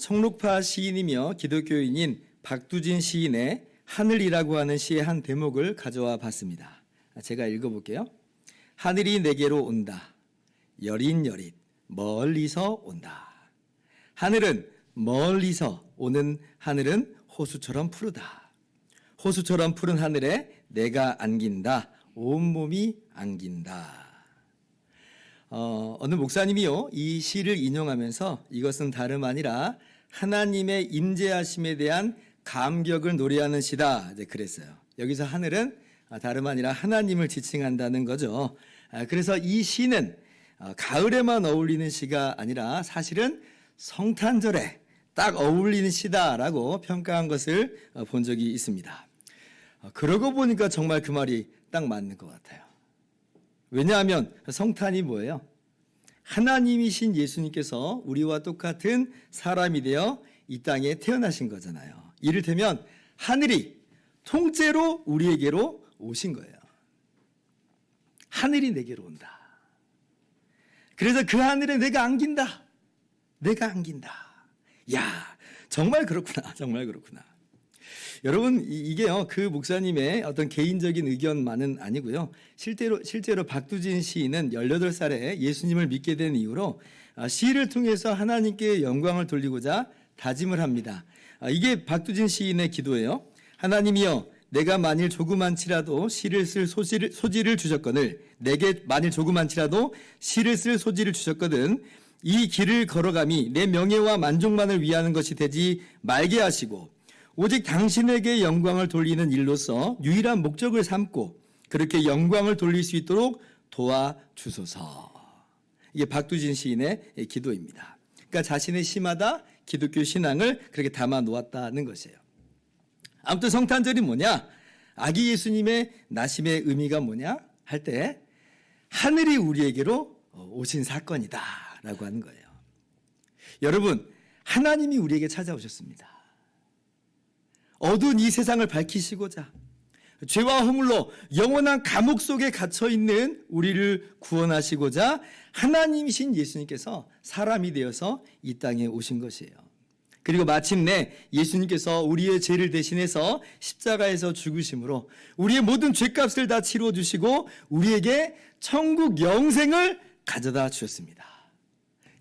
청록파 시인이며 기독교인인 박두진 시인의 하늘이라고 하는 시의 한 대목을 가져와 봤습니다. 제가 읽어볼게요. 하늘이 내게로 온다. 여릿여릿 멀리서 온다. 하늘은 멀리서 오는 하늘은 호수처럼 푸르다. 호수처럼 푸른 하늘에 내가 안긴다. 온몸이 안긴다. 어느 목사님이요, 이 시를 인용하면서 이것은 다름 아니라 하나님의 임재하심에 대한 감격을 노래하는 시다, 이제 그랬어요. 여기서 하늘은 다름 아니라 하나님을 지칭한다는 거죠. 그래서 이 시는 가을에만 어울리는 시가 아니라 사실은 성탄절에 딱 어울리는 시다라고 평가한 것을 본 적이 있습니다. 그러고 보니까 정말 그 말이 딱 맞는 것 같아요. 왜냐하면 성탄이 뭐예요? 하나님이신 예수님께서 우리와 똑같은 사람이 되어 이 땅에 태어나신 거잖아요. 이를테면 하늘이 통째로 우리에게로 오신 거예요. 하늘이 내게로 온다. 그래서 그 하늘에 내가 안긴다. 내가 안긴다. 야, 정말 그렇구나. 정말 그렇구나. 여러분, 이게요, 그 목사님의 어떤 개인적인 의견만은 아니고요. 실제로 박두진 시인은 18살에 예수님을 믿게 된 이후로 시를 통해서 하나님께 영광을 돌리고자 다짐을 합니다. 이게 박두진 시인의 기도예요. 하나님이여, 내가 만일 조그만치라도 시를 쓸 소지를 주셨거늘, 내게 만일 조그만치라도 시를 쓸 소지를 주셨거든 이 길을 걸어감이 내 명예와 만족만을 위하는 것이 되지 말게 하시고 오직 당신에게 영광을 돌리는 일로서 유일한 목적을 삼고 그렇게 영광을 돌릴 수 있도록 도와주소서. 이게 박두진 시인의 기도입니다. 그러니까 자신의 시마다 기독교 신앙을 그렇게 담아 놓았다는 것이에요. 아무튼 성탄절이 뭐냐? 아기 예수님의 나심의 의미가 뭐냐? 할 때 하늘이 우리에게로 오신 사건이다 라고 하는 거예요. 여러분, 하나님이 우리에게 찾아오셨습니다. 어두운 이 세상을 밝히시고자 죄와 허물로 영원한 감옥 속에 갇혀있는 우리를 구원하시고자 하나님이신 예수님께서 사람이 되어서 이 땅에 오신 것이에요. 그리고 마침내 예수님께서 우리의 죄를 대신해서 십자가에서 죽으심으로 우리의 모든 죄값을 다 치러주시고 우리에게 천국 영생을 가져다 주셨습니다.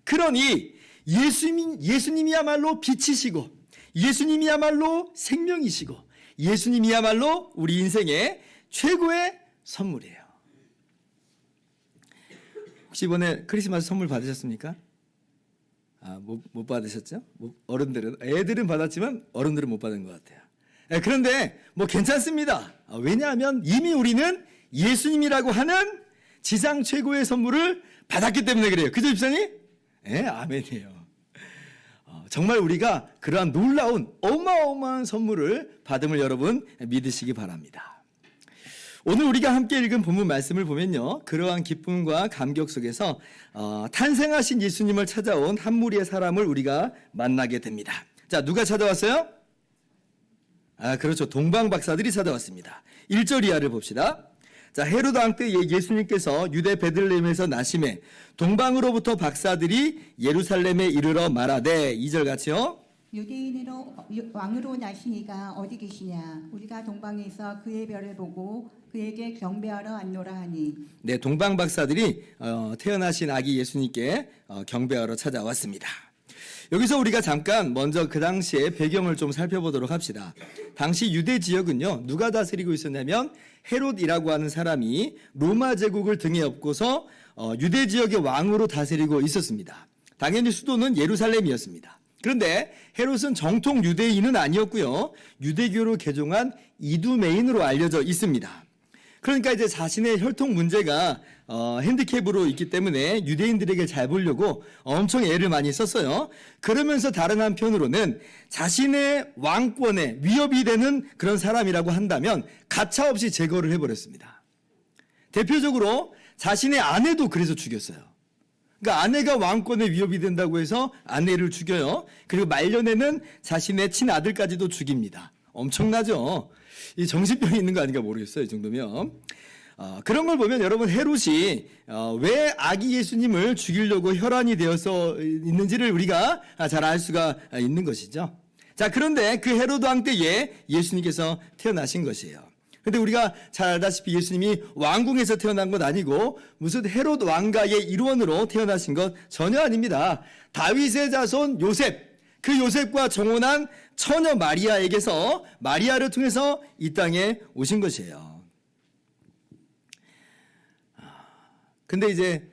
그러니 예수님이야말로 빛이시고 예수님이야말로 생명이시고 예수님이야말로 우리 인생의 최고의 선물이에요. 혹시 이번에 크리스마스 선물 받으셨습니까? 못 받으셨죠? 애들은 받았지만 어른들은 못 받은 것 같아요. 그런데 괜찮습니다. 왜냐하면 이미 우리는 예수님이라고 하는 지상 최고의 선물을 받았기 때문에 그래요. 그죠, 집사님? 아멘이에요. 정말 우리가 그러한 놀라운 어마어마한 선물을 받음을 여러분 믿으시기 바랍니다. 오늘 우리가 함께 읽은 본문 말씀을 보면요, 그러한 기쁨과 감격 속에서 탄생하신 예수님을 찾아온 한 무리의 사람을 우리가 만나게 됩니다. 자, 누가 찾아왔어요? 그렇죠. 동방 박사들이 찾아왔습니다. 1절 이하를 봅시다. 자, 헤롯 왕 때 예수님께서 유대 베들레헴에서 나심에 동방으로부터 박사들이 예루살렘에 이르러 말하되, 2절 같이요. 유대인으로 왕으로 나시니가 어디 계시냐? 우리가 동방에서 그의 별을 보고 그에게 경배하러 왔노라 하니. 네, 동방 박사들이 태어나신 아기 예수님께 경배하러 찾아왔습니다. 여기서 우리가 잠깐 먼저 그 당시의 배경을 좀 살펴보도록 합시다. 당시 유대 지역은요, 누가 다스리고 있었냐면 헤롯이라고 하는 사람이 로마 제국을 등에 업고서 유대 지역의 왕으로 다스리고 있었습니다. 당연히 수도는 예루살렘이었습니다. 그런데 헤롯은 정통 유대인은 아니었고요, 유대교로 개종한 이두메인으로 알려져 있습니다. 그러니까 이제 자신의 혈통 문제가 핸디캡으로 있기 때문에 유대인들에게 잘 보려고 엄청 애를 많이 썼어요. 그러면서 다른 한편으로는 자신의 왕권에 위협이 되는 그런 사람이라고 한다면 가차없이 제거를 해버렸습니다. 대표적으로 자신의 아내도 그래서 죽였어요. 그러니까 아내가 왕권에 위협이 된다고 해서 아내를 죽여요. 그리고 말년에는 자신의 친아들까지도 죽입니다. 엄청나죠? 이 정신병이 있는 거 아닌가 모르겠어요, 이 정도면. 그런 걸 보면 여러분 헤롯이 왜 아기 예수님을 죽이려고 혈안이 되어서 있는지를 우리가 잘 알 수가 있는 것이죠. 자, 그런데 그 헤롯 왕 때에 예수님께서 태어나신 것이에요. 근데 우리가 잘 알다시피 예수님이 왕궁에서 태어난 건 아니고 무슨 헤롯 왕가의 일원으로 태어나신 것 전혀 아닙니다. 다윗의 자손 요셉, 그 요셉과 정혼한 처녀 마리아에게서 마리아를 통해서 이 땅에 오신 것이에요. 근데 이제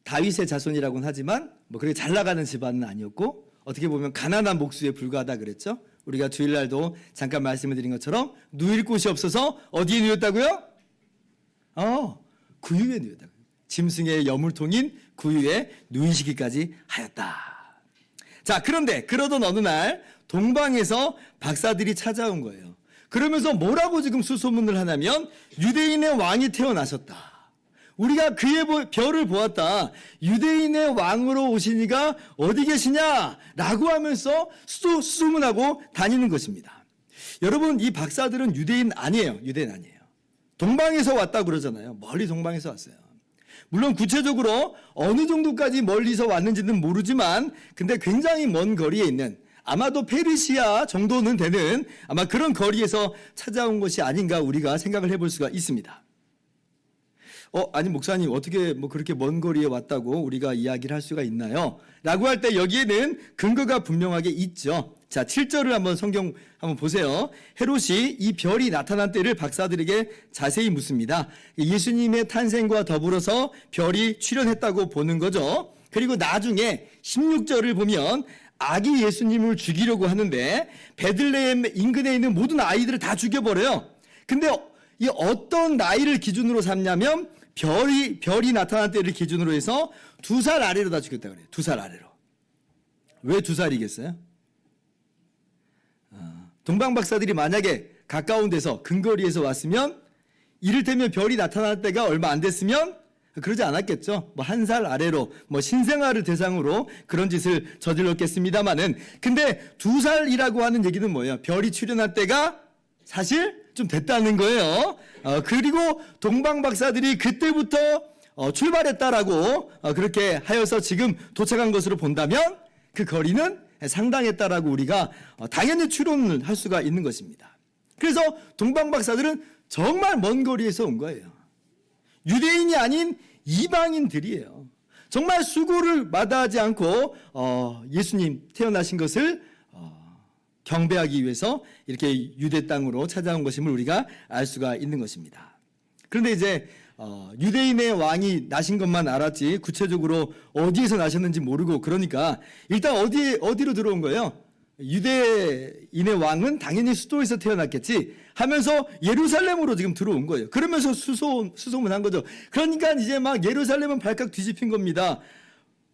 다윗의 자손이라고는 하지만 뭐 그렇게 잘 나가는 집안은 아니었고 어떻게 보면 가난한 목수에 불과하다 그랬죠. 우리가 주일날도 잠깐 말씀을 드린 것처럼 누일 곳이 없어서 어디에 누웠다고요? 구유에 누웠다고요. 짐승의 여물통인 구유에 누이시기까지 하였다. 자, 그런데 그러던 어느 날 동방에서 박사들이 찾아온 거예요. 그러면서 뭐라고 지금 수소문을 하냐면 유대인의 왕이 태어나셨다. 우리가 그의 별을 보았다. 유대인의 왕으로 오신 이가 어디 계시냐? 라고 하면서 수소문하고 다니는 것입니다. 여러분, 이 박사들은 유대인 아니에요. 유대인 아니에요. 동방에서 왔다고 그러잖아요. 멀리 동방에서 왔어요. 물론 구체적으로 어느 정도까지 멀리서 왔는지는 모르지만 근데 굉장히 먼 거리에 있는 아마도 페르시아 정도는 되는 아마 그런 거리에서 찾아온 것이 아닌가 우리가 생각을 해볼 수가 있습니다. 아니 목사님 어떻게 뭐 그렇게 먼 거리에 왔다고 우리가 이야기를 할 수가 있나요? 라고 할 때 여기에는 근거가 분명하게 있죠. 자, 7절을 한번 성경 한번 보세요. 헤롯이 이 별이 나타난 때를 박사들에게 자세히 묻습니다. 예수님의 탄생과 더불어서 별이 출현했다고 보는 거죠. 그리고 나중에 16절을 보면 아기 예수님을 죽이려고 하는데 베들레헴 인근에 있는 모든 아이들을 다 죽여버려요. 근데 이 어떤 나이를 기준으로 삼냐면 별이 나타난 때를 기준으로 해서 2살 아래로 다 죽였다고 그래요. 2살 아래로. 왜 2살이겠어요? 동방 박사들이 만약에 가까운 데서 근거리에서 왔으면 이를테면 별이 나타날 때가 얼마 안 됐으면 그러지 않았겠죠. 뭐 1살 아래로 뭐 신생아를 대상으로 그런 짓을 저질렀겠습니다마는 근데 2살이라고 하는 얘기는 뭐예요? 별이 출현할 때가 사실 좀 됐다는 거예요. 그리고 동방 박사들이 그때부터 출발했다라고 그렇게 하여서 지금 도착한 것으로 본다면 그 거리는 상당했다라고 우리가 당연히 추론을 할 수가 있는 것입니다. 그래서 동방 박사들은 정말 먼 거리에서 온 거예요. 유대인이 아닌 이방인들이에요. 정말 수고를 마다하지 않고 예수님 태어나신 것을 경배하기 위해서 이렇게 유대 땅으로 찾아온 것임을 우리가 알 수가 있는 것입니다. 그런데 이제 유대인의 왕이 나신 것만 알았지 구체적으로 어디에서 나셨는지 모르고 그러니까 일단 어디로 들어온 거예요? 유대인의 왕은 당연히 수도에서 태어났겠지 하면서 예루살렘으로 지금 들어온 거예요. 그러면서 수소문한 거죠. 그러니까 이제 막 예루살렘은 발칵 뒤집힌 겁니다.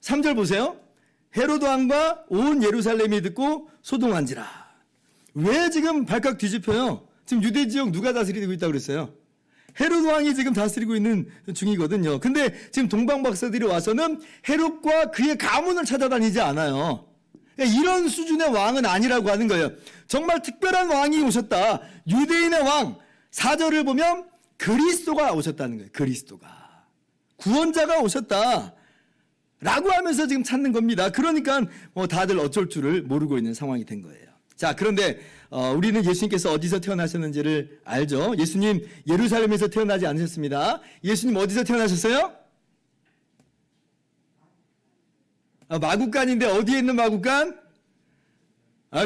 3절 보세요. 헤로드 왕과 온 예루살렘이 듣고 소동한지라. 왜 지금 발칵 뒤집혀요? 지금 유대 지역 누가 다스리고 있다고 그랬어요? 헤롯 왕이 지금 다스리고 있는 중이거든요. 근데 지금 동방 박사들이 와서는 헤롯과 그의 가문을 찾아다니지 않아요. 이런 수준의 왕은 아니라고 하는 거예요. 정말 특별한 왕이 오셨다. 유대인의 왕. 4절을 보면 그리스도가 오셨다는 거예요. 그리스도가. 구원자가 오셨다. 라고 하면서 지금 찾는 겁니다. 그러니까 다들 어쩔 줄을 모르고 있는 상황이 된 거예요. 자, 그런데 우리는 예수님께서 어디서 태어나셨는지를 알죠. 예수님 예루살렘에서 태어나지 않으셨습니다. 예수님 어디서 태어나셨어요? 마구간인데 어디에 있는 마구간?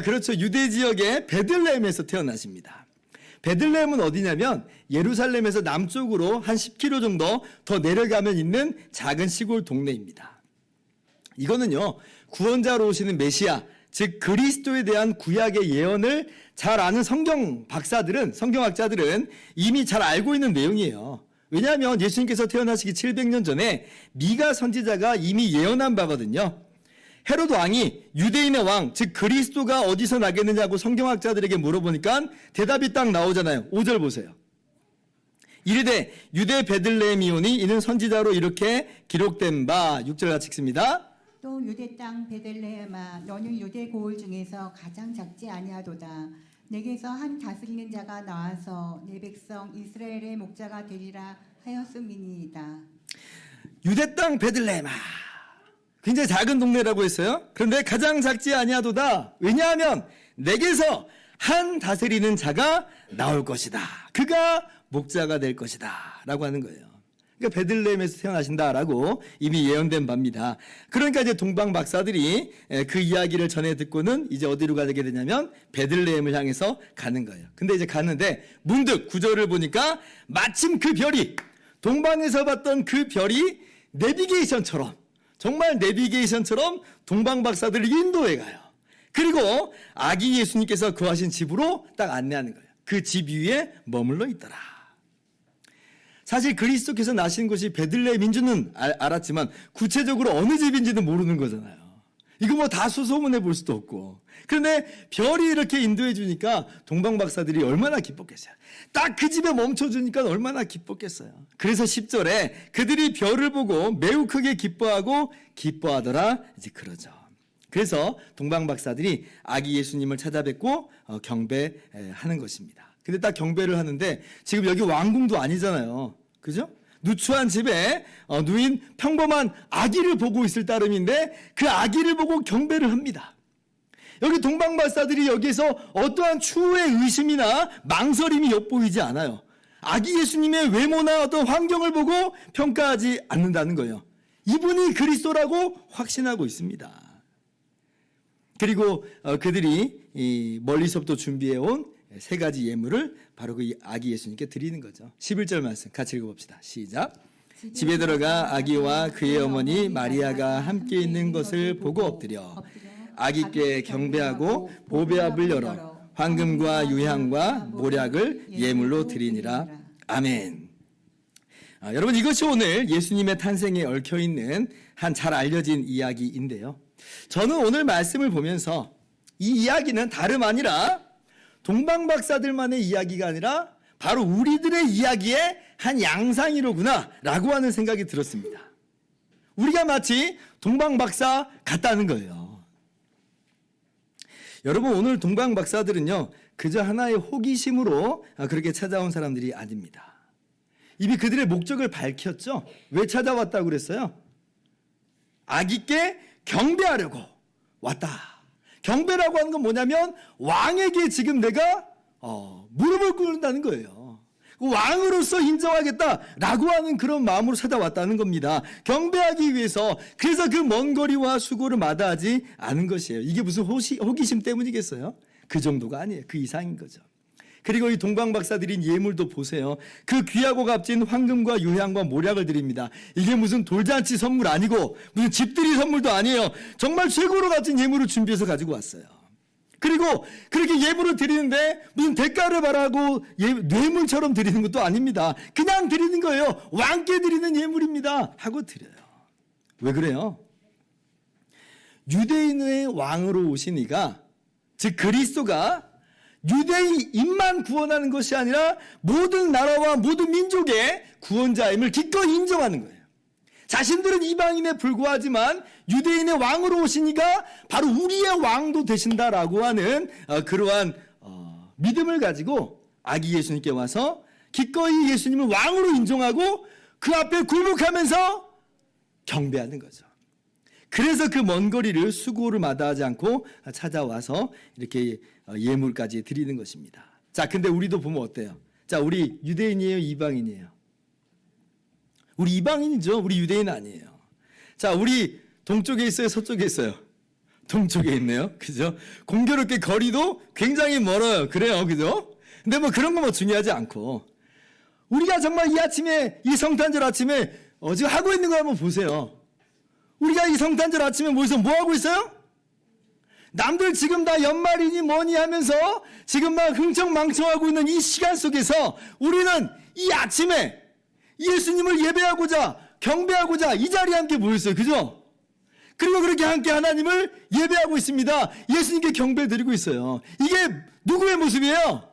그렇죠. 유대 지역의 베들레헴에서 태어나십니다. 베들레헴은 어디냐면 예루살렘에서 남쪽으로 한 10km 정도 더 내려가면 있는 작은 시골 동네입니다. 이거는요, 구원자로 오시는 메시아, 즉 그리스도에 대한 구약의 예언을 잘 아는 성경학자들은 이미 잘 알고 있는 내용이에요. 왜냐하면 예수님께서 태어나시기 700년 전에 미가 선지자가 이미 예언한 바거든요. 헤롯 왕이 유대인의 왕, 즉 그리스도가 어디서 나겠느냐고 성경학자들에게 물어보니까 대답이 딱 나오잖아요. 5절 보세요. 이르되 유대 베들레헴이오니 이는 선지자로 이렇게 기록된 바. 6절 같이 읽습니다. 또 유대 땅 베들레헴아 너는 유대 고을 중에서 가장 작지 아니하도다. 내게서 한 다스리는 자가 나와서 내 백성 이스라엘의 목자가 되리라 하였음이니이다. 유대 땅 베들레헴아, 굉장히 작은 동네라고 했어요. 그런데 가장 작지 아니하도다. 왜냐하면 내게서 한 다스리는 자가 나올 것이다. 그가 목자가 될 것이다 라고 하는 거예요. 그러니까 베들레헴에서 태어나신다라고 이미 예언된 바입니다. 그러니까 이제 동방 박사들이 그 이야기를 전해 듣고는 이제 어디로 가게 되냐면 베들레헴을 향해서 가는 거예요. 근데 이제 가는데 문득 구절을 보니까 마침 그 별이, 동방에서 봤던 그 별이 내비게이션처럼, 정말 내비게이션처럼 동방 박사들을 인도해 가요. 그리고 아기 예수님께서 거하신 집으로 딱 안내하는 거예요. 그 집 위에 머물러 있더라. 사실 그리스도께서 나신 곳이 베들레헴인 줄은 알았지만 구체적으로 어느 집인지는 모르는 거잖아요. 이거 뭐 다 수소문해 볼 수도 없고. 그런데 별이 이렇게 인도해 주니까 동방 박사들이 얼마나 기뻤겠어요. 딱 그 집에 멈춰 주니까 얼마나 기뻤겠어요. 그래서 10절에 그들이 별을 보고 매우 크게 기뻐하더라 이제 그러죠. 그래서 동방 박사들이 아기 예수님을 찾아뵙고 경배하는 것입니다. 근데 딱 경배를 하는데 지금 여기 왕궁도 아니잖아요. 그죠? 누추한 집에 누인 평범한 아기를 보고 있을 따름인데 그 아기를 보고 경배를 합니다. 여기 동방 박사들이 여기에서 어떠한 추후의 의심이나 망설임이 엿보이지 않아요. 아기 예수님의 외모나 어떤 환경을 보고 평가하지 않는다는 거예요. 이분이 그리스도라고 확신하고 있습니다. 그리고 그들이 멀리서부터 준비해온 세 가지 예물을 바로 그 아기 예수님께 드리는 거죠. 11절 말씀 같이 읽어봅시다. 시작. 집에 들어가 아기와 그의 어머니 마리아가 함께 있는 것을 보고 엎드려 아기께 경배하고 보배압을 열어 황금과 유향과 모략을 예물로 드리니라. 아멘. 여러분, 이것이 오늘 예수님의 탄생에 얽혀있는 한 잘 알려진 이야기인데요. 저는 오늘 말씀을 보면서 이 이야기는 다름 아니라 동방 박사들만의 이야기가 아니라 바로 우리들의 이야기의 한 양상이로구나 라고 하는 생각이 들었습니다. 우리가 마치 동방 박사 같다는 거예요. 여러분, 오늘 동방 박사들은요 그저 하나의 호기심으로 그렇게 찾아온 사람들이 아닙니다. 이미 그들의 목적을 밝혔죠. 왜 찾아왔다고 그랬어요? 아기께 경배하려고 왔다. 경배라고 하는 건 뭐냐면 왕에게 지금 내가 무릎을 꿇는다는 거예요. 왕으로서 인정하겠다라고 하는 그런 마음으로 찾아왔다는 겁니다. 경배하기 위해서. 그래서 그 먼 거리와 수고를 마다하지 않은 것이에요. 이게 무슨 호기심 때문이겠어요? 그 정도가 아니에요. 그 이상인 거죠. 그리고 이 동방 박사들인 예물도 보세요. 그 귀하고 값진 황금과 유향과 모략을 드립니다. 이게 무슨 돌잔치 선물 아니고 무슨 집들이 선물도 아니에요. 정말 최고로 값진 예물을 준비해서 가지고 왔어요. 그리고 그렇게 예물을 드리는데 무슨 대가를 바라고 뇌물처럼 드리는 것도 아닙니다. 그냥 드리는 거예요. 왕께 드리는 예물입니다 하고 드려요. 왜 그래요? 유대인의 왕으로 오신 이가, 즉 그리스도가 유대인만 구원하는 것이 아니라 모든 나라와 모든 민족의 구원자임을 기꺼이 인정하는 거예요. 자신들은 이방인에 불과하지만 유대인의 왕으로 오시니까 바로 우리의 왕도 되신다라고 하는 그러한 믿음을 가지고 아기 예수님께 와서 기꺼이 예수님을 왕으로 인정하고 그 앞에 굴복하면서 경배하는 거죠. 그래서 그 먼 거리를 수고를 마다하지 않고 찾아와서 이렇게 예물까지 드리는 것입니다. 자, 근데 우리도 보면 어때요? 자, 우리 유대인이에요, 이방인이에요? 우리 이방인이죠. 우리 유대인 아니에요. 자, 우리 동쪽에 있어요, 서쪽에 있어요? 동쪽에 있네요. 그죠? 공교롭게 거리도 굉장히 멀어요. 그래요. 그죠? 근데 뭐 그런 거 뭐 중요하지 않고 우리가 정말 이 아침에, 이 성탄절 아침에 지금 하고 있는 거 한번 보세요. 우리가 이 성탄절 아침에 모여서 뭐 하고 있어요? 남들 지금 다 연말이니 뭐니 하면서 지금 막 흥청망청하고 있는 이 시간 속에서 우리는 이 아침에 예수님을 예배하고자, 경배하고자 이 자리에 함께 모였어요. 그죠? 그리고 그렇게 함께 하나님을 예배하고 있습니다. 예수님께 경배 드리고 있어요. 이게 누구의 모습이에요?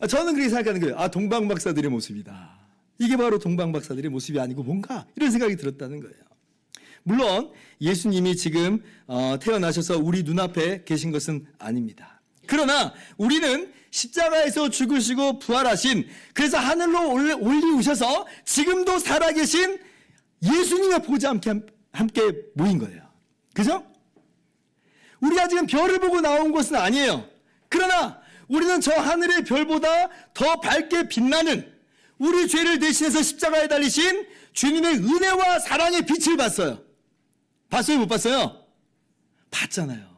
저는 그렇게 생각하는 거예요. 동방 박사들의 모습이다. 이게 바로 동방 박사들의 모습이 아니고 뭔가 이런 생각이 들었다는 거예요. 물론 예수님이 지금 태어나셔서 우리 눈앞에 계신 것은 아닙니다. 그러나 우리는 십자가에서 죽으시고 부활하신, 그래서 하늘로 올리우셔서 지금도 살아계신 예수님의 보좌 함께 모인 거예요. 그죠? 우리가 지금 별을 보고 나온 것은 아니에요. 그러나 우리는 저 하늘의 별보다 더 밝게 빛나는, 우리 죄를 대신해서 십자가에 달리신 주님의 은혜와 사랑의 빛을 봤어요. 봤어요? 못 봤어요? 봤잖아요.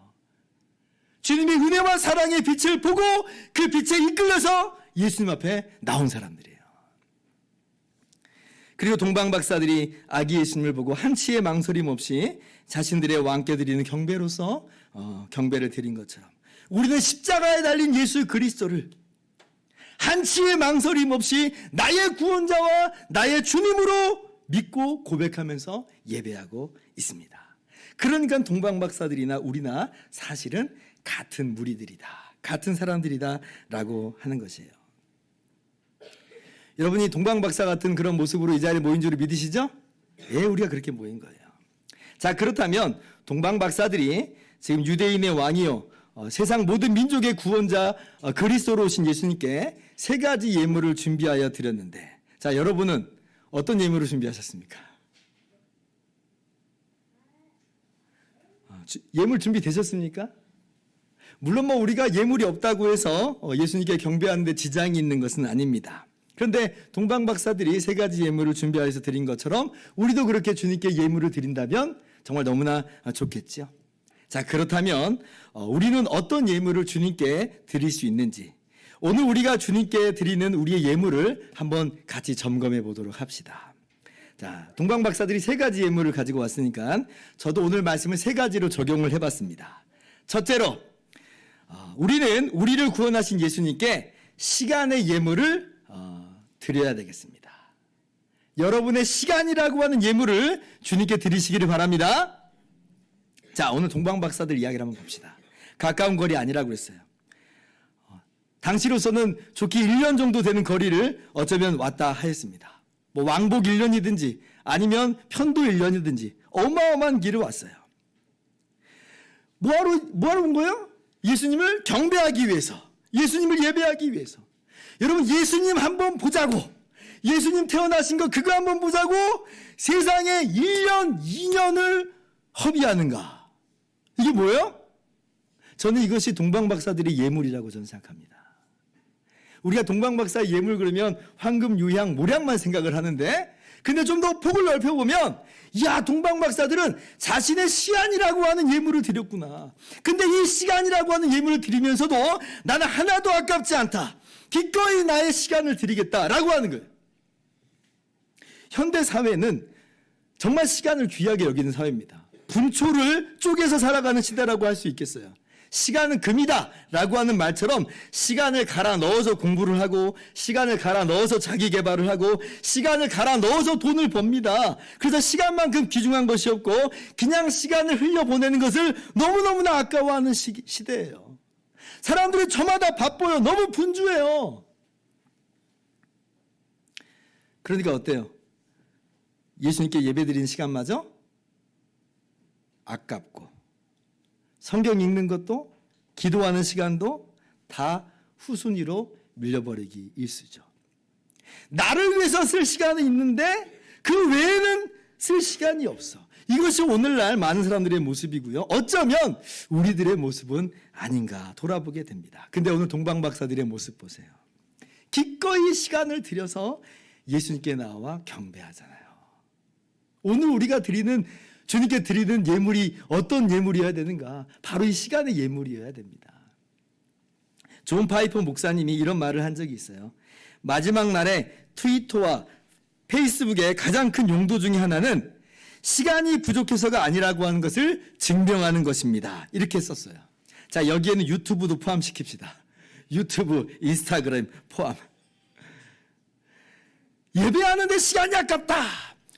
주님의 은혜와 사랑의 빛을 보고 그 빛에 이끌려서 예수님 앞에 나온 사람들이에요. 그리고 동방박사들이 아기 예수님을 보고 한치의 망설임 없이 자신들의 왕께 드리는 경배로서 경배를 드린 것처럼, 우리는 십자가에 달린 예수 그리스도를 한치의 망설임 없이 나의 구원자와 나의 주님으로 믿고 고백하면서 예배하고 있습니다. 그러니까 동방박사들이나 우리나 사실은 같은 무리들이다, 같은 사람들이다 라고 하는 것이에요. 여러분이 동방박사 같은 그런 모습으로 이 자리에 모인 줄 믿으시죠? 예, 우리가 그렇게 모인 거예요. 자, 그렇다면 동방박사들이 지금 유대인의 왕이요, 세상 모든 민족의 구원자 그리스도로 오신 예수님께 세 가지 예물을 준비하여 드렸는데, 자, 여러분은 어떤 예물을 준비하셨습니까? 예물 준비되셨습니까? 물론 우리가 예물이 없다고 해서 예수님께 경배하는데 지장이 있는 것은 아닙니다. 그런데 동방박사들이 세 가지 예물을 준비하여서 드린 것처럼 우리도 그렇게 주님께 예물을 드린다면 정말 너무나 좋겠죠. 자, 그렇다면 우리는 어떤 예물을 주님께 드릴 수 있는지, 오늘 우리가 주님께 드리는 우리의 예물을 한번 같이 점검해 보도록 합시다. 자, 동방박사들이 세 가지 예물을 가지고 왔으니까 저도 오늘 말씀을 세 가지로 적용을 해봤습니다. 첫째로, 우리는 우리를 구원하신 예수님께 시간의 예물을 드려야 되겠습니다. 여러분의 시간이라고 하는 예물을 주님께 드리시기를 바랍니다. 자, 오늘 동방박사들 이야기를 한번 봅시다. 가까운 거리 아니라고 그랬어요. 당시로서는 좋게 1년 정도 되는 거리를 어쩌면 왔다 하였습니다. 왕복 1년이든지 아니면 편도 1년이든지 어마어마한 길을 왔어요. 뭐하러 온 거예요? 예수님을 경배하기 위해서, 예수님을 예배하기 위해서. 여러분, 예수님 한번 보자고, 예수님 태어나신 거 그거 한번 보자고 세상에 1년, 2년을 허비하는가? 이게 뭐예요? 저는 이것이 동방박사들의 예물이라고 저는 생각합니다. 우리가 동방박사의 예물 그러면 황금, 유향, 모략만 생각을 하는데, 근데 좀 더 폭을 넓혀보면, 야, 동방박사들은 자신의 시간이라고 하는 예물을 드렸구나. 근데 이 시간이라고 하는 예물을 드리면서도 나는 하나도 아깝지 않다, 기꺼이 나의 시간을 드리겠다라고 하는 거예요. 현대 사회는 정말 시간을 귀하게 여기는 사회입니다. 분초를 쪼개서 살아가는 시대라고 할 수 있겠어요. 시간은 금이다 라고 하는 말처럼 시간을 갈아 넣어서 공부를 하고, 시간을 갈아 넣어서 자기 개발을 하고, 시간을 갈아 넣어서 돈을 법니다. 그래서 시간만큼 귀중한 것이 없고 그냥 시간을 흘려보내는 것을 너무너무나 아까워하는 시대예요. 사람들이 저마다 바빠요. 너무 분주해요. 그러니까 어때요? 예수님께 예배드리는 시간마저 아깝고, 성경 읽는 것도, 기도하는 시간도 다 후순위로 밀려버리기 일쑤죠. 나를 위해서 쓸 시간은 있는데 그 외에는 쓸 시간이 없어. 이것이 오늘날 많은 사람들의 모습이고요. 어쩌면 우리들의 모습은 아닌가 돌아보게 됩니다. 근데 오늘 동방박사들의 모습 보세요. 기꺼이 시간을 들여서 예수님께 나와 경배하잖아요. 오늘 우리가 주님께 드리는 예물이 어떤 예물이어야 되는가? 바로 이 시간의 예물이어야 됩니다. 존 파이퍼 목사님이 이런 말을 한 적이 있어요. 마지막 날에 트위터와 페이스북의 가장 큰 용도 중에 하나는 시간이 부족해서가 아니라고 하는 것을 증명하는 것입니다. 이렇게 썼어요. 자, 여기에는 유튜브도 포함시킵시다. 유튜브, 인스타그램 포함. 예배하는데 시간이 아깝다,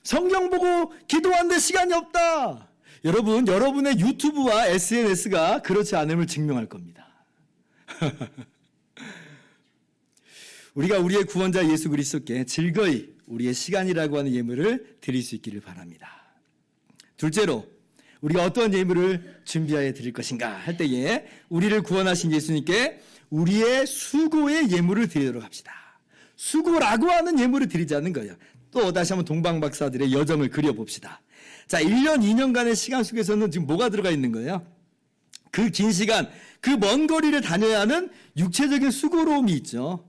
성경 보고 기도하는데 시간이 없다. 여러분, 여러분의 유튜브와 SNS가 그렇지 않음을 증명할 겁니다. 우리가 우리의 구원자 예수 그리스도께 즐거이 우리의 시간이라고 하는 예물을 드릴 수 있기를 바랍니다. 둘째로, 우리가 어떤 예물을 준비하여 드릴 것인가 할 때에 우리를 구원하신 예수님께 우리의 수고의 예물을 드리도록 합시다. 수고라고 하는 예물을 드리자는 거예요. 또 다시 한번 동방박사들의 여정을 그려봅시다. 자, 1년, 2년간의 시간 속에서는 지금 뭐가 들어가 있는 거예요? 그 긴 시간, 그 먼 거리를 다녀야 하는 육체적인 수고로움이 있죠.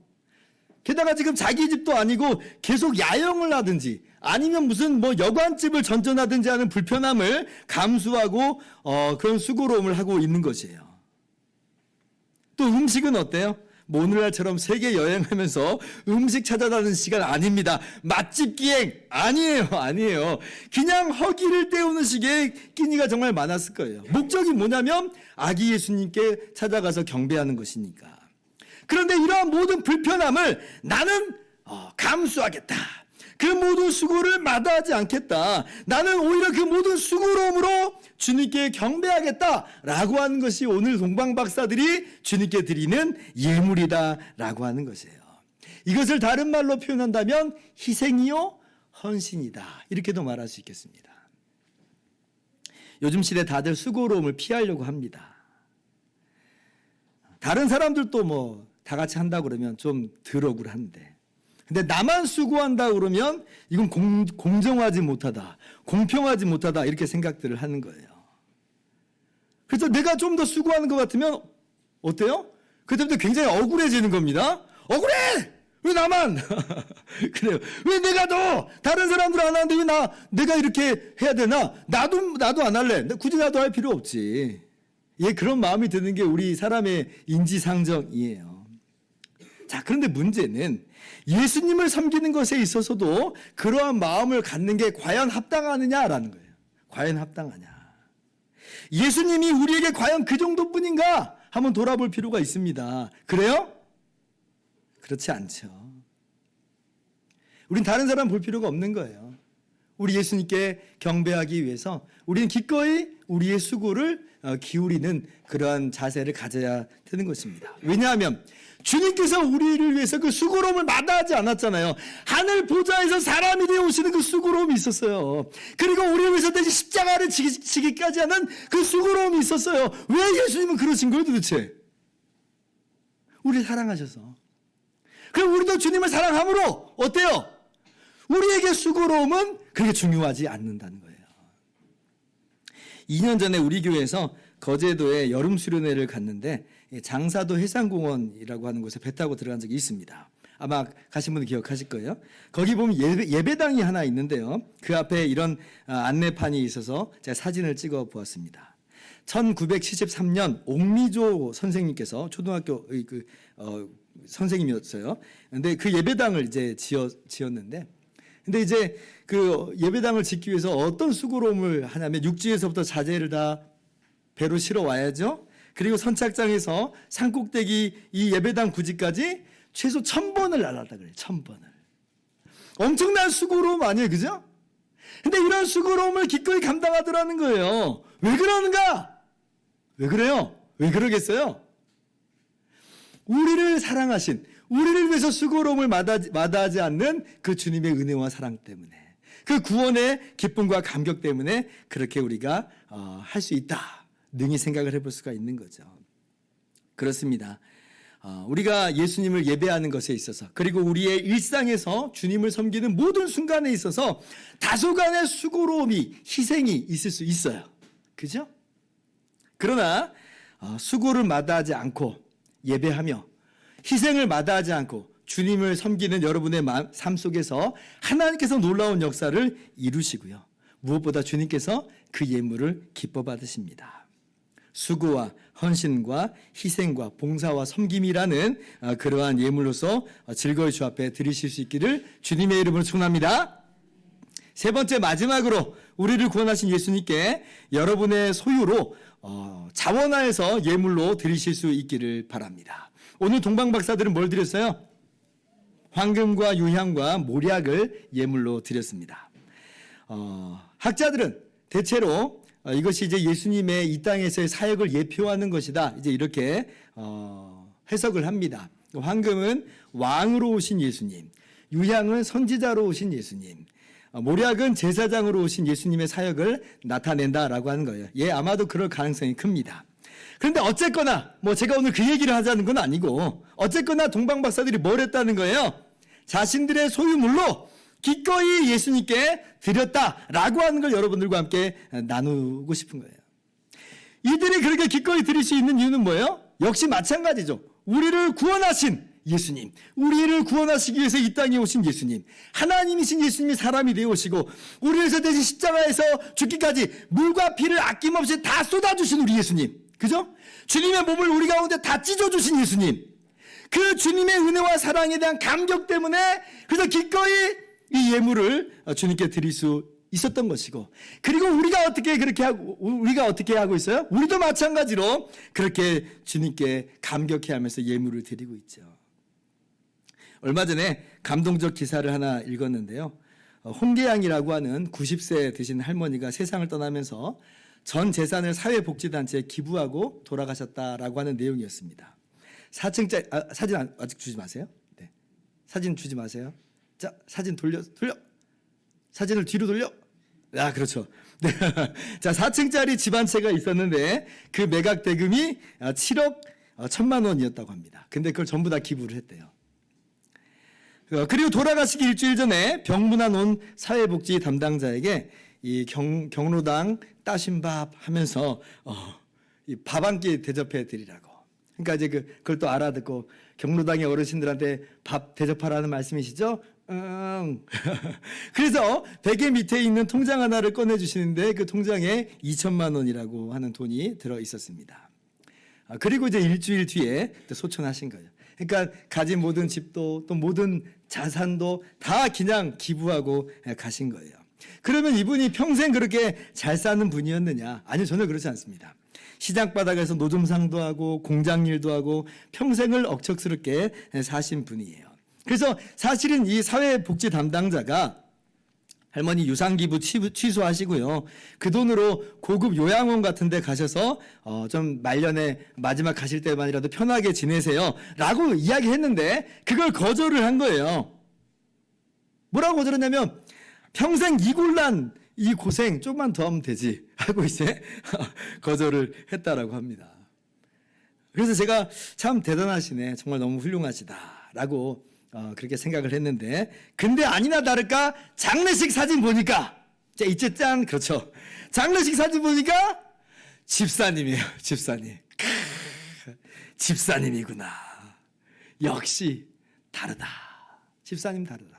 게다가 지금 자기 집도 아니고 계속 야영을 하든지 아니면 무슨 뭐 여관집을 전전하든지 하는 불편함을 감수하고 그런 수고로움을 하고 있는 것이에요. 또 음식은 어때요? 뭐 오늘날처럼 세계 여행하면서 음식 찾아다니는 시간 아닙니다. 맛집 기행 아니에요. 그냥 허기를 때우는 식의 끼니가 정말 많았을 거예요. 목적이 뭐냐면 아기 예수님께 찾아가서 경배하는 것이니까. 그런데 이러한 모든 불편함을 나는 감수하겠다. 그 모든 수고를 마다하지 않겠다. 나는 오히려 그 모든 수고로움으로 주님께 경배하겠다라고 하는 것이 오늘 동방박사들이 주님께 드리는 예물이다라고 하는 것이에요. 이것을 다른 말로 표현한다면 희생이요 헌신이다. 이렇게도 말할 수 있겠습니다. 요즘 시대 다들 수고로움을 피하려고 합니다. 다른 사람들도 뭐 다 같이 한다 그러면 좀 덜 억울한데, 근데 나만 수고한다 그러면 이건 공정하지 못하다, 공평하지 못하다 이렇게 생각들을 하는 거예요. 그래서 내가 좀 더 수고하는 것 같으면 어때요? 그때부터 굉장히 억울해지는 겁니다. 억울해! 왜 나만? 그래요. 왜 내가 더 다른 사람들 안 하는데 왜 내가 이렇게 해야 되나? 나도 안 할래. 굳이 나도 할 필요 없지. 예, 그런 마음이 드는 게 우리 사람의 인지상정이에요. 자, 그런데 문제는 예수님을 섬기는 것에 있어서도 그러한 마음을 갖는 게 과연 합당하느냐라는 거예요. 과연 합당하냐. 예수님이 우리에게 과연 그 정도뿐인가? 한번 돌아볼 필요가 있습니다. 그래요? 그렇지 않죠. 우린 다른 사람 볼 필요가 없는 거예요. 우리 예수님께 경배하기 위해서 우리는 기꺼이 우리의 수고를 기울이는 그러한 자세를 가져야 되는 것입니다. 왜냐하면 주님께서 우리를 위해서 그 수고로움을 마다하지 않았잖아요. 하늘 보좌에서 사람이 되어 오시는 그 수고로움이 있었어요. 그리고 우리를 위해서 대신 십자가를 지기까지 하는 그 수고로움이 있었어요. 왜 예수님은 그러신 거예요 도대체? 우리를 사랑하셔서. 그럼 우리도 주님을 사랑함으로 어때요? 우리에게 수고로움은 그렇게 중요하지 않는다는 거예요. 2년 전에 우리 교회에서 거제도에 여름 수련회를 갔는데 장사도 해상공원이라고 하는 곳에 배 타고 들어간 적이 있습니다. 아마 가신 분들 기억하실 거예요. 거기 보면 예배당이 하나 있는데요. 그 앞에 이런 안내판이 있어서 제가 사진을 찍어 보았습니다. 1973년 옥미조 선생님께서 초등학교 선생님이었어요. 근데 그 예배당을 이제 지었는데, 근데 이제 그 예배당을 짓기 위해서 어떤 수고로움을 하냐면 육지에서부터 자재를 다 배로 실어 와야죠. 그리고 선착장에서 산꼭대기 이 예배당 부지까지 최소 1000번을 날았다 그래요. 1000번을. 엄청난 수고로움 아니에요, 그죠? 근데 이런 수고로움을 기꺼이 감당하더라는 거예요. 왜 그러는가? 왜 그래요? 왜 그러겠어요? 우리를 사랑하신, 우리를 위해서 수고로움을 마다하지 않는 그 주님의 은혜와 사랑 때문에, 그 구원의 기쁨과 감격 때문에 그렇게 우리가 할 수 있다. 능히 생각을 해볼 수가 있는 거죠. 그렇습니다. 우리가 예수님을 예배하는 것에 있어서, 그리고 우리의 일상에서 주님을 섬기는 모든 순간에 있어서 다소간의 수고로움이, 희생이 있을 수 있어요. 그죠? 그러나 수고를 마다하지 않고 예배하며 희생을 마다하지 않고 주님을 섬기는 여러분의 삶 속에서 하나님께서 놀라운 역사를 이루시고요. 무엇보다 주님께서 그 예물을 기뻐 받으십니다. 수고와 헌신과 희생과 봉사와 섬김이라는 그러한 예물로서 즐거이 주 앞에 드리실 수 있기를 주님의 이름으로 축원합니다. 세 번째, 마지막으로 우리를 구원하신 예수님께 여러분의 소유로 자원하여서 예물로 드리실 수 있기를 바랍니다. 오늘 동방박사들은 뭘 드렸어요? 황금과 유향과 몰약을 예물로 드렸습니다. 학자들은 대체로 이것이 이제 예수님의 이 땅에서의 사역을 예표하는 것이다, 이제 이렇게 해석을 합니다. 황금은 왕으로 오신 예수님, 유향은 선지자로 오신 예수님, 몰약은 제사장으로 오신 예수님의 사역을 나타낸다라고 하는 거예요. 예, 아마도 그럴 가능성이 큽니다. 그런데 어쨌거나 제가 오늘 그 얘기를 하자는 건 아니고 어쨌거나 동방 박사들이 뭘 했다는 거예요? 자신들의 소유물로 기꺼이 예수님께 드렸다라고 하는 걸 여러분들과 함께 나누고 싶은 거예요. 이들이 그렇게 기꺼이 드릴 수 있는 이유는 뭐예요? 역시 마찬가지죠. 우리를 구원하신 예수님, 우리를 구원하시기 위해서 이 땅에 오신 예수님, 하나님이신 예수님이 사람이 되어 오시고 우리를 위해서 대신 십자가에서 죽기까지 물과 피를 아낌없이 다 쏟아주신 우리 예수님, 그죠? 주님의 몸을 우리 가운데 다 찢어주신 예수님, 그 주님의 은혜와 사랑에 대한 감격 때문에 그래서 기꺼이 이 예물을 주님께 드릴 수 있었던 것이고, 그리고 우리가 어떻게 하고 있어요? 우리도 마찬가지로 그렇게 주님께 감격해하면서 예물을 드리고 있죠. 얼마 전에 감동적 기사를 하나 읽었는데요. 홍계양이라고 하는 90세 되신 할머니가 세상을 떠나면서 전 재산을 사회복지단체에 기부하고 돌아가셨다라고 하는 내용이었습니다. 4층짜리 사진 아직 주지 마세요. 네. 사진 주지 마세요. 자, 사진 돌려. 사진을 뒤로 돌려. 아, 그렇죠. 네. 자, 4층짜리 집 한 채가 있었는데 그 매각 대금이 7억 1천만 원이었다고 합니다. 근데 그걸 전부 다 기부를 했대요. 그리고 돌아가시기 일주일 전에 병문안 온 사회복지 담당자에게 이 경로당 따신 밥 하면서 밥 한 끼 대접해 드리라고. 그러니까 이제 그걸 또 알아듣고 경로당의 어르신들한테 밥 대접하라는 말씀이시죠? 그래서 베개 밑에 있는 통장 하나를 꺼내주시는데 그 통장에 2천만 원이라고 하는 돈이 들어 있었습니다. 그리고 이제 일주일 뒤에 또 소천하신 거예요. 그러니까 가진 모든 집도 또 모든 자산도 다 그냥 기부하고 가신 거예요. 그러면 이분이 평생 그렇게 잘 사는 분이었느냐? 아니요, 전혀 그렇지 않습니다. 시장 바닥에서 노점상도 하고 공장 일도 하고 평생을 억척스럽게 사신 분이에요. 그래서 사실은 이 사회복지 담당자가 할머니 유상기부 취소하시고요. 그 돈으로 고급 요양원 같은 데 가셔서 좀 말년에 마지막 가실 때만이라도 편하게 지내세요 라고 이야기했는데 그걸 거절을 한 거예요. 뭐라고 거절했냐면 평생 이곤란 이 고생 좀만 더 하면 되지 하고 이제 거절을 했다라고 합니다. 그래서 제가 참 대단하시네, 정말 너무 훌륭하시다라고 그렇게 생각을 했는데, 근데 아니나 다를까 장례식 사진 보니까 이제 짠, 그렇죠. 장례식 사진 보니까 집사님이에요. 집사님. 집사님이구나. 역시 다르다. 집사님 다르다.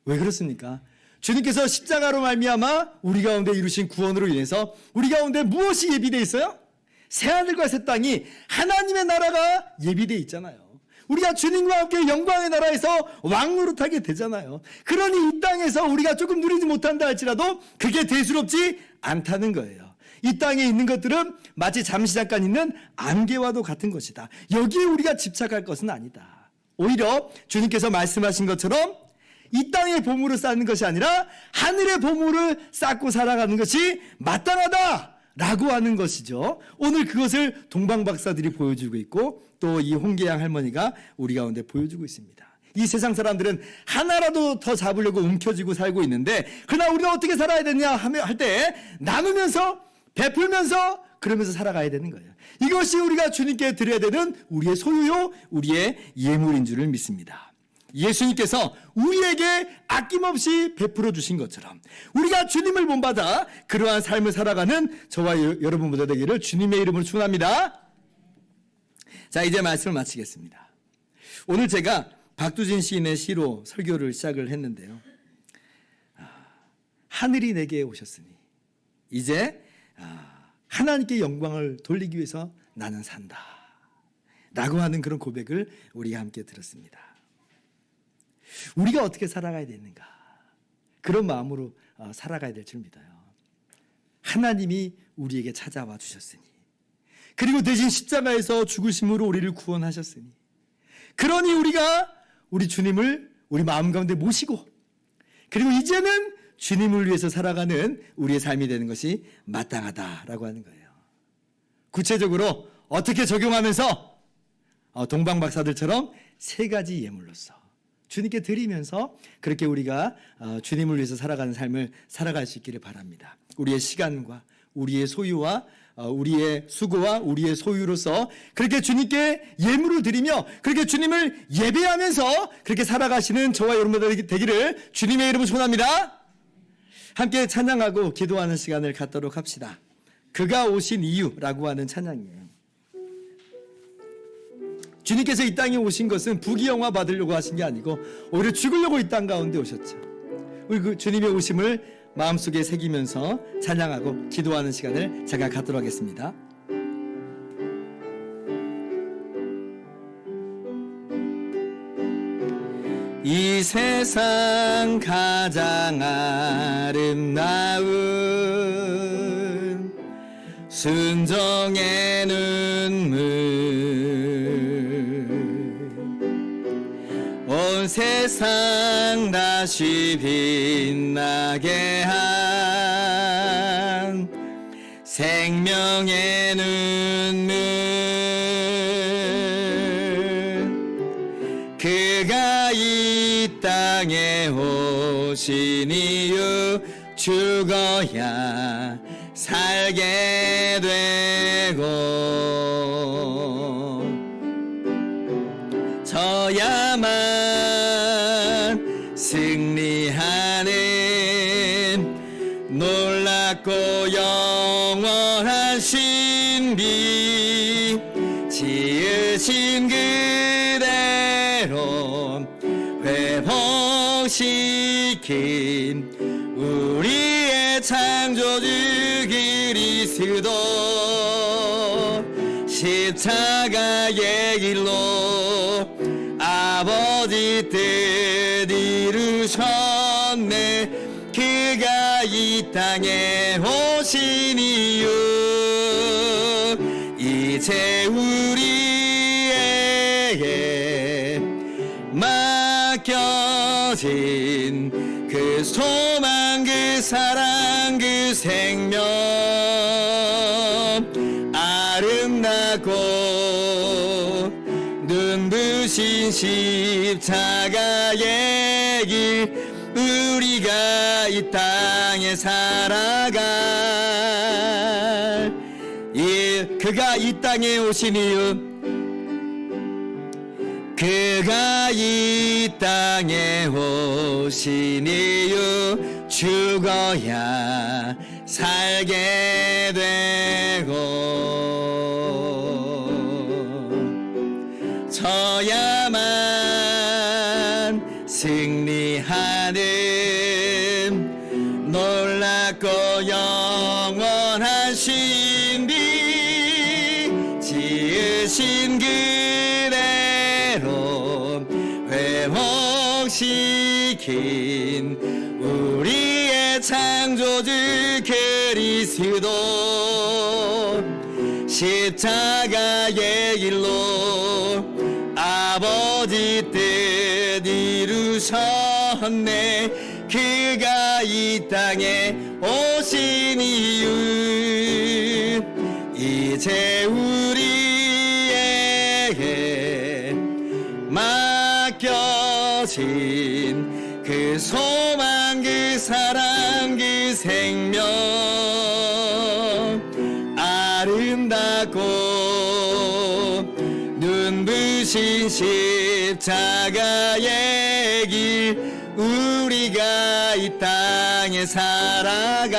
왜 그렇습니까? 주님께서 십자가로 말미암아 우리 가운데 이루신 구원으로 인해서 우리 가운데 무엇이 예비되어 있어요? 새하늘과 새 땅이 하나님의 나라가 예비되어 있잖아요. 우리가 주님과 함께 영광의 나라에서 왕노릇하게 되잖아요. 그러니 이 땅에서 우리가 조금 누리지 못한다 할지라도 그게 대수롭지 않다는 거예요. 이 땅에 있는 것들은 마치 잠시 잠깐 있는 안개와도 같은 것이다. 여기에 우리가 집착할 것은 아니다. 오히려 주님께서 말씀하신 것처럼 이 땅의 보물을 쌓는 것이 아니라 하늘의 보물을 쌓고 살아가는 것이 마땅하다라고 하는 것이죠. 오늘 그것을 동방박사들이 보여주고 있고 또 이 홍계양 할머니가 우리 가운데 보여주고 있습니다. 이 세상 사람들은 하나라도 더 잡으려고 움켜쥐고 살고 있는데, 그러나 우리가 어떻게 살아야 되냐 할 때 나누면서 베풀면서 그러면서 살아가야 되는 거예요. 이것이 우리가 주님께 드려야 되는 우리의 소유요, 우리의 예물인 줄을 믿습니다. 예수님께서 우리에게 아낌없이 베풀어 주신 것처럼 우리가 주님을 본받아 그러한 삶을 살아가는 저와 여러분 모두 되기를 주님의 이름으로 축원합니다. 자, 이제 말씀을 마치겠습니다. 오늘 제가 박두진 시인의 시로 설교를 시작을 했는데요. 하늘이 내게 오셨으니 이제 하나님께 영광을 돌리기 위해서 나는 산다 라고 하는 그런 고백을 우리가 함께 들었습니다. 우리가 어떻게 살아가야 되는가, 그런 마음으로 살아가야 될 줄 믿어요. 하나님이 우리에게 찾아와 주셨으니, 그리고 대신 십자가에서 죽으심으로 우리를 구원하셨으니, 그러니 우리가 우리 주님을 우리 마음 가운데 모시고, 그리고 이제는 주님을 위해서 살아가는 우리의 삶이 되는 것이 마땅하다라고 하는 거예요. 구체적으로 어떻게 적용하면서 동방박사들처럼 세 가지 예물로서 주님께 드리면서 그렇게 우리가 주님을 위해서 살아가는 삶을 살아갈 수 있기를 바랍니다. 우리의 시간과 우리의 소유와 우리의 수고와 우리의 소유로서 그렇게 주님께 예물을 드리며 그렇게 주님을 예배하면서 그렇게 살아가시는 저와 여러분들 되기를 주님의 이름으로 소원합니다. 함께 찬양하고 기도하는 시간을 갖도록 합시다. 그가 오신 이유라고 하는 찬양이에요. 주님께서 이 땅에 오신 것은 부귀영화 받으려고 하신 게 아니고 오히려 죽으려고 이 땅 가운데 오셨죠. 우리 그 주님의 오심을 마음속에 새기면서 찬양하고 기도하는 시간을 제가 갖도록 하겠습니다. 이 세상 가장 아름다운 순정의 눈물 온 세상 다시 빛나게 한 생명의 눈물 그가 이 땅에 오신 이유 죽어야 살게 되고 져야만 승리하는 놀랍고 영원한 신비 지으신 그대로 회복시킨 우리의 창조주 그리스도 십자가의 길로 아버지 뜻 이루셨네 그가 이 땅에 오신 이유 이제 우리에게 맡겨진 그 소망 그 사랑 그 생명 아름답고 눈부신 십자가의 길 우리가 이 땅에 살아갈 그가 이 땅에 오신 이유 그가 이 땅에 오신 이유 죽어야 살게 되고 져야만 승리하는 놀랍고 영원한 신비 지으신 그대로 회복시킨 우리의 창조주 그리스도 십자가의 길로 아버지 뜻 이루셨네 그가 이 땅에 오신 이유 이제 우리에게 맡겨진 그 소망 그 사랑 그 생명 아름답고 눈부신 십자가의 길 우리가 이 땅에 살아가